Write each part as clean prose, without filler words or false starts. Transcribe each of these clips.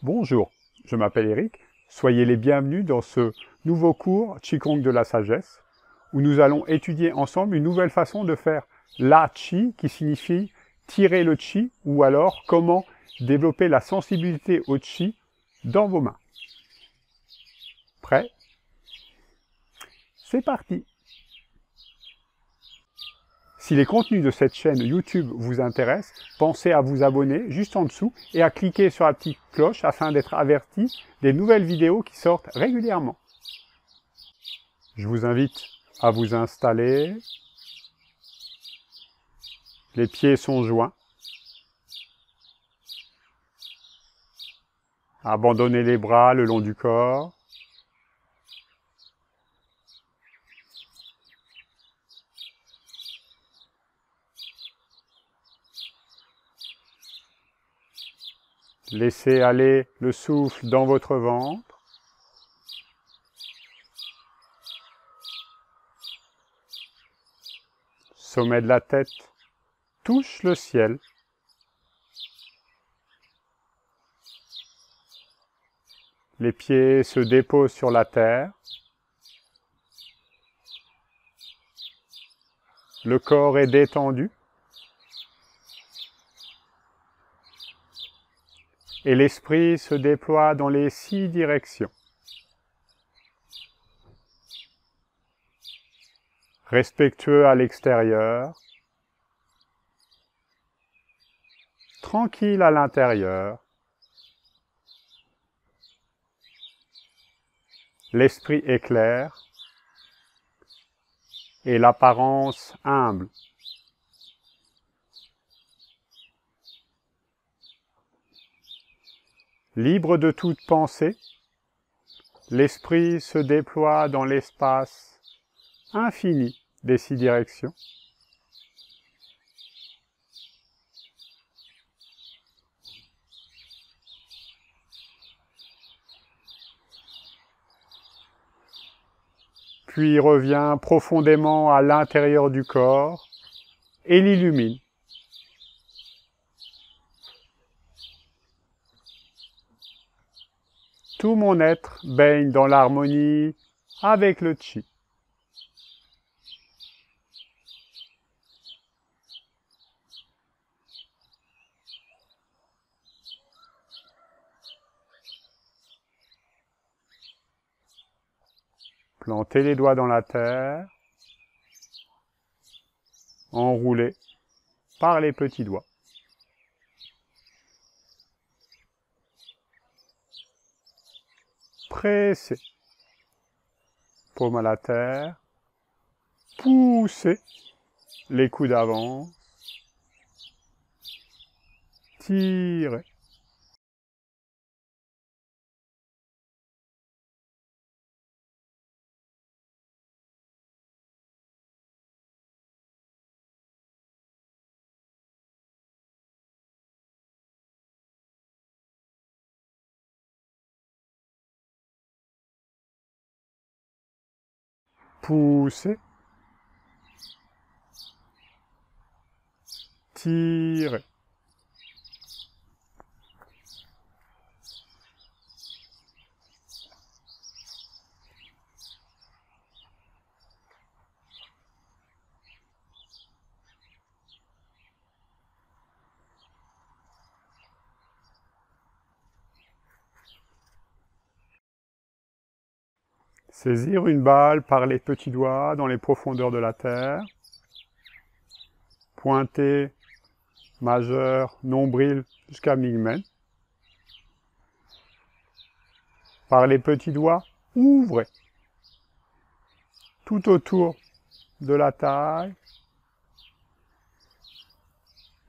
Bonjour, je m'appelle Eric. Soyez les bienvenus dans ce nouveau cours Qigong de la sagesse où nous allons étudier ensemble une nouvelle façon de faire la Qi qui signifie tirer le Qi ou alors comment développer la sensibilité au Qi dans vos mains. Prêt? C'est parti! Si les contenus de cette chaîne YouTube vous intéressent, pensez à vous abonner juste en dessous et à cliquer sur la petite cloche afin d'être averti des nouvelles vidéos qui sortent régulièrement. Je vous invite à vous installer. Les pieds sont joints. Abandonnez les bras le long du corps. Laissez aller le souffle dans votre ventre. Sommet de la tête touche le ciel. Les pieds se déposent sur la terre. Le corps est détendu. Et l'esprit se déploie dans les 6 directions. Respectueux à l'extérieur, tranquille à l'intérieur. L'esprit est clair et l'apparence humble. Libre de toute pensée, l'esprit se déploie dans l'espace infini des 6 directions. Puis revient profondément à l'intérieur du corps et l'illumine. Tout mon être baigne dans l'harmonie avec le Qi. Plantez les doigts dans la terre, enroulez par les petits doigts. Pressez, paume à la terre, poussez, les coudes avancent, tirez. Poussez, tirez. Saisir une balle par les petits doigts dans les profondeurs de la terre. Pointer, majeur, nombril jusqu'à Mingmen. Par les petits doigts, ouvrez. Tout autour de la taille.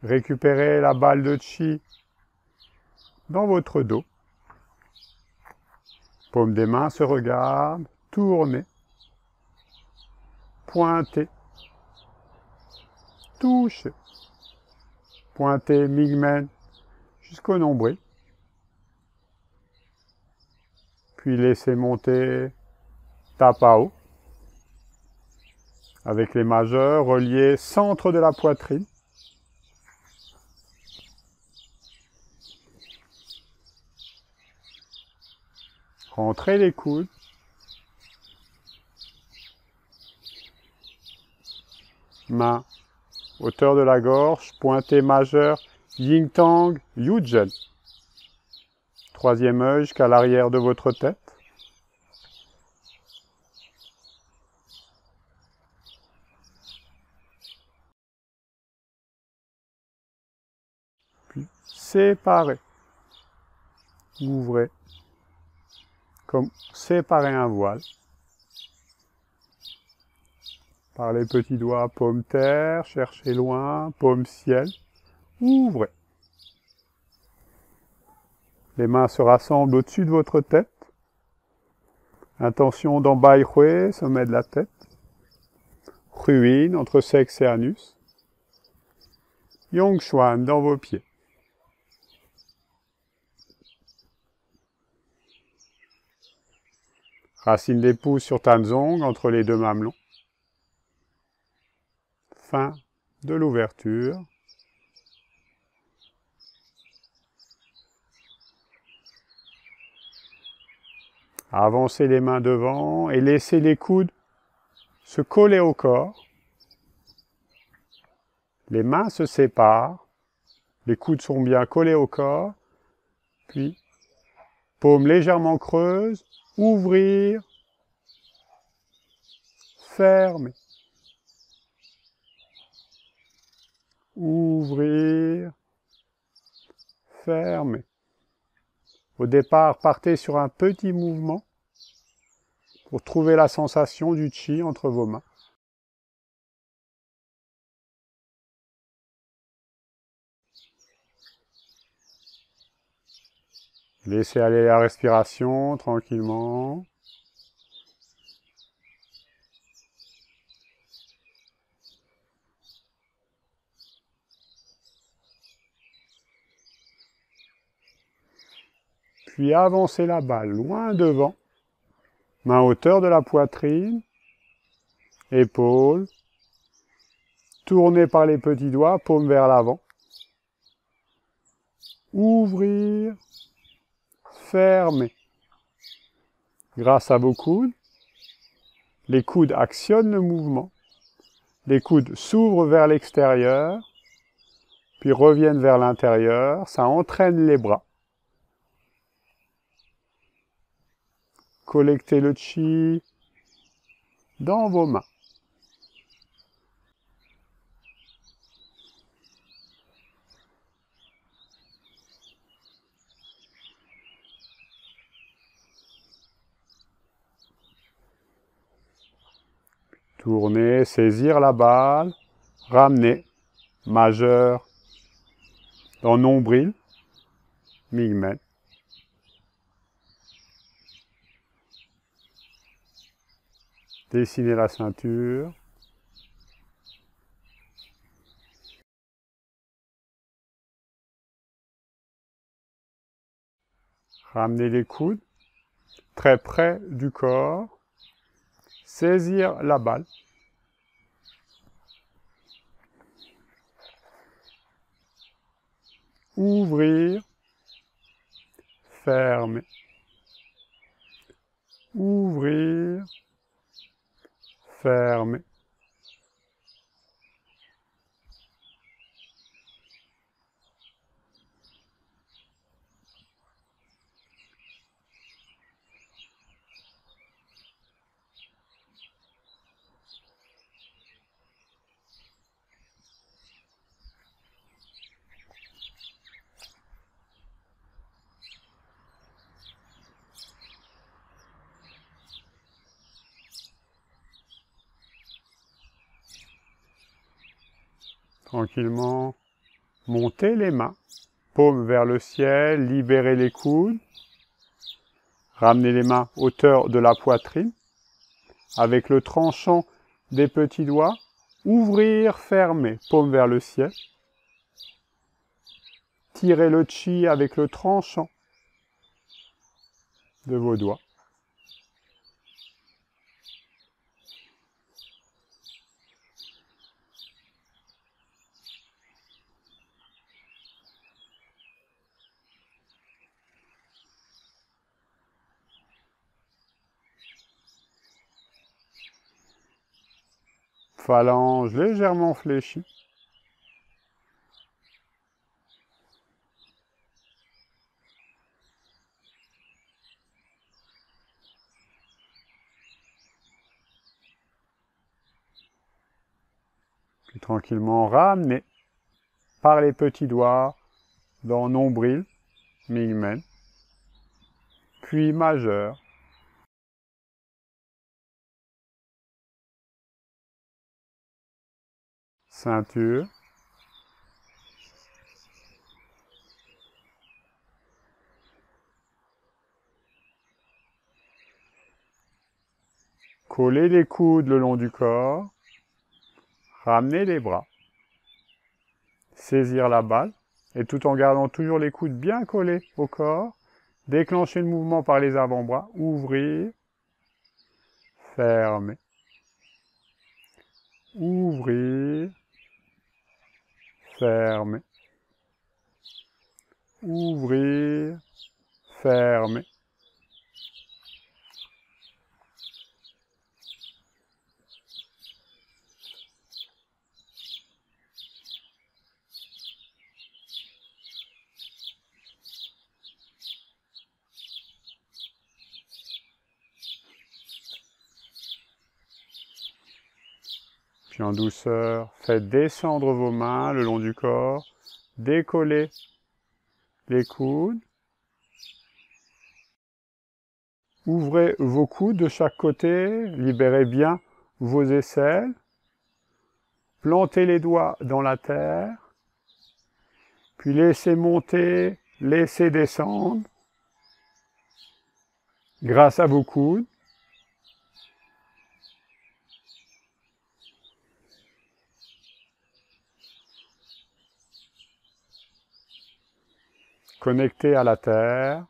Récupérez la balle de Qi dans votre dos. Paume des mains se regardent, tournez, pointez, touchez, pointez Mingmen jusqu'au nombril, puis laissez monter Tapao, avec les majeurs reliés centre de la poitrine, Rentrez les coudes. Main, hauteur de la gorge, pointé majeur, Yin Tang, Yujin. Troisième œil jusqu'à l'arrière de votre tête. Puis séparez. Ouvrez. Comme séparer un voile. Par les petits doigts, paume terre, cherchez loin, paume ciel. Ouvrez. Les mains se rassemblent au-dessus de votre tête. Intention d'Ambai Hue, sommet de la tête. Ruine, entre sexe et anus. Yongchuan dans vos pieds. Racine des pouces sur Tanzong, entre les deux mamelons. Fin de l'ouverture. Avancez les mains devant et laissez les coudes se coller au corps. Les mains se séparent. Les coudes sont bien collés au corps. Puis, paume légèrement creuse. Ouvrir. Fermer. Ouvrir. Fermer. Au départ, partez sur un petit mouvement pour trouver la sensation du chi entre vos mains. Laissez aller la respiration tranquillement. Puis avancez la balle loin devant. Main à hauteur de la poitrine. Épaules. Tournez par les petits doigts, paume vers l'avant. Ouvrir. Fermer. Grâce à vos coudes, les coudes actionnent le mouvement. Les coudes s'ouvrent vers l'extérieur, puis reviennent vers l'intérieur. Ça entraîne les bras. Collectez le chi dans vos mains. Tournez, saisir la balle, ramener, majeur, dans nombril, migmen. Dessinez la ceinture. Ramenez les coudes très près du corps. Saisir la balle. Ouvrir. Fermer. Ouvrir. Fermer. Tranquillement, montez les mains, paume vers le ciel, libérez les coudes, ramenez les mains hauteur de la poitrine, avec le tranchant des petits doigts, ouvrir, fermer, paume vers le ciel, tirez le chi avec le tranchant de vos doigts. phalange légèrement fléchie. Puis tranquillement ramener par les petits doigts dans nombril, Mingmen, puis majeur. Ceinture. Coller les coudes le long du corps. Ramener les bras. Saisir la balle. Et tout en gardant toujours les coudes bien collés au corps. Déclencher le mouvement par les avant-bras. Ouvrir. Fermer. Ouvrir. Fermer. Ouvrir. Fermer. Puis en douceur, faites descendre vos mains le long du corps, décollez les coudes, ouvrez vos coudes de chaque côté, libérez bien vos aisselles, plantez les doigts dans la terre, puis laissez monter, laissez descendre, grâce à vos coudes. Connecté à la terre.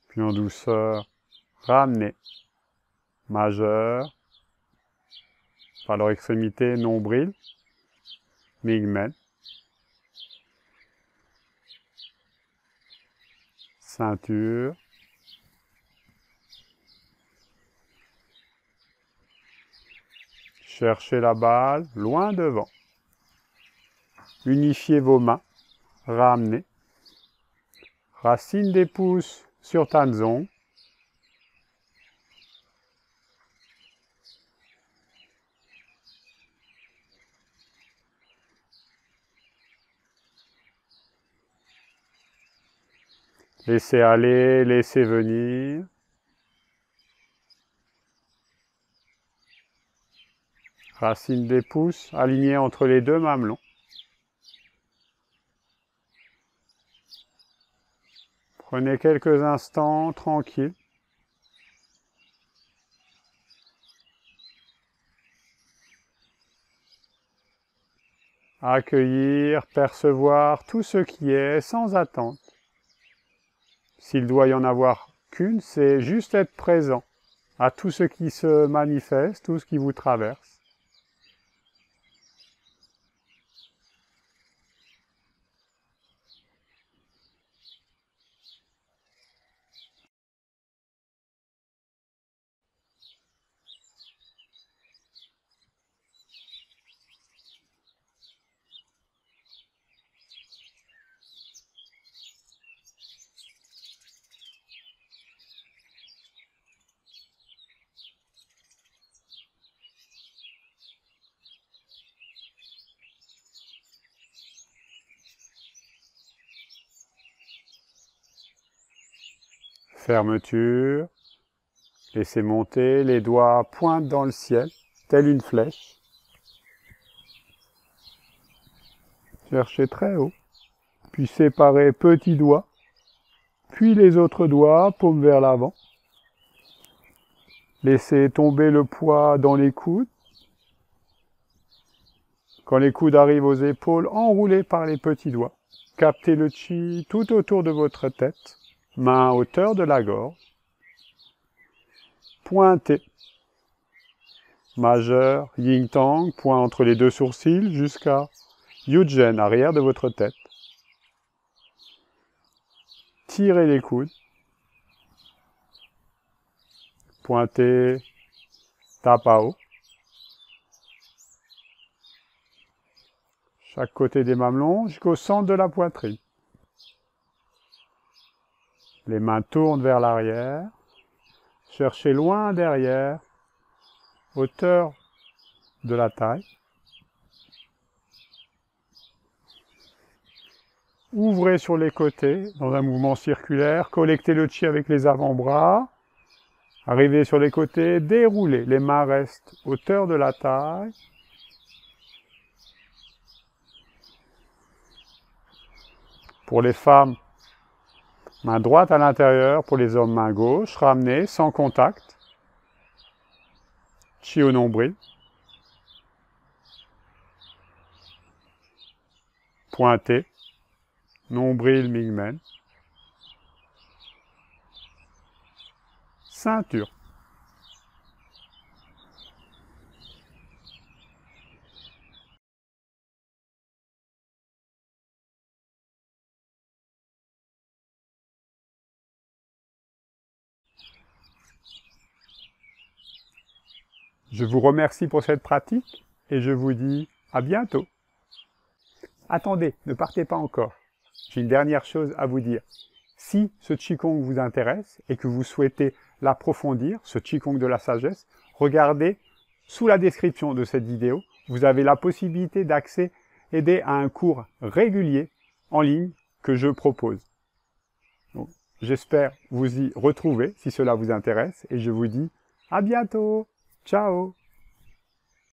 Puis en douceur, ramenez majeur par leur extrémité nombril, Mingmen, ceinture, cherchez la balle loin devant, unifiez vos mains, ramenez, racine des pouces sur Tanzong, laissez aller, laissez venir. Racine des pouces alignée entre les deux mamelons. Prenez quelques instants tranquilles. Accueillir, percevoir tout ce qui est sans attente. S'il doit y en avoir qu'une, c'est juste être présent à tout ce qui se manifeste, tout ce qui vous traverse. Fermeture. Laissez monter, les doigts pointent dans le ciel, telle une flèche. Cherchez très haut, puis séparez petits doigts Puis les autres doigts, paume vers l'avant. Laissez tomber le poids dans les coudes. Quand les coudes arrivent aux épaules, enroulez par les petits doigts. Captez le chi tout autour de votre tête. Main à hauteur de la gorge. Pointez. Majeur, yin tang, point entre les deux sourcils jusqu'à yujien, arrière de votre tête. Tirez les coudes. Pointez, tapao. Chaque côté des mamelons jusqu'au centre de la poitrine. Les mains tournent vers l'arrière. Cherchez loin derrière, hauteur de la taille. Ouvrez sur les côtés dans un mouvement circulaire. Collectez le chi avec les avant-bras. Arrivez sur les côtés, déroulez. Les mains restent hauteur de la taille. Pour les femmes, main droite à l'intérieur. Pour les hommes, main gauche. Ramenez sans contact. Chi au nombril. Pointez. Nombril, mingmen. Ceinture. Je vous remercie pour cette pratique et je vous dis à bientôt. Attendez, ne partez pas encore. J'ai une dernière chose à vous dire. Si ce Qigong vous intéresse et que vous souhaitez l'approfondir, ce Qigong de la sagesse, regardez sous la description de cette vidéo. Vous avez la possibilité d'accéder à un cours régulier en ligne que je propose. J'espère vous y retrouver si cela vous intéresse et je vous dis à bientôt. Ciao!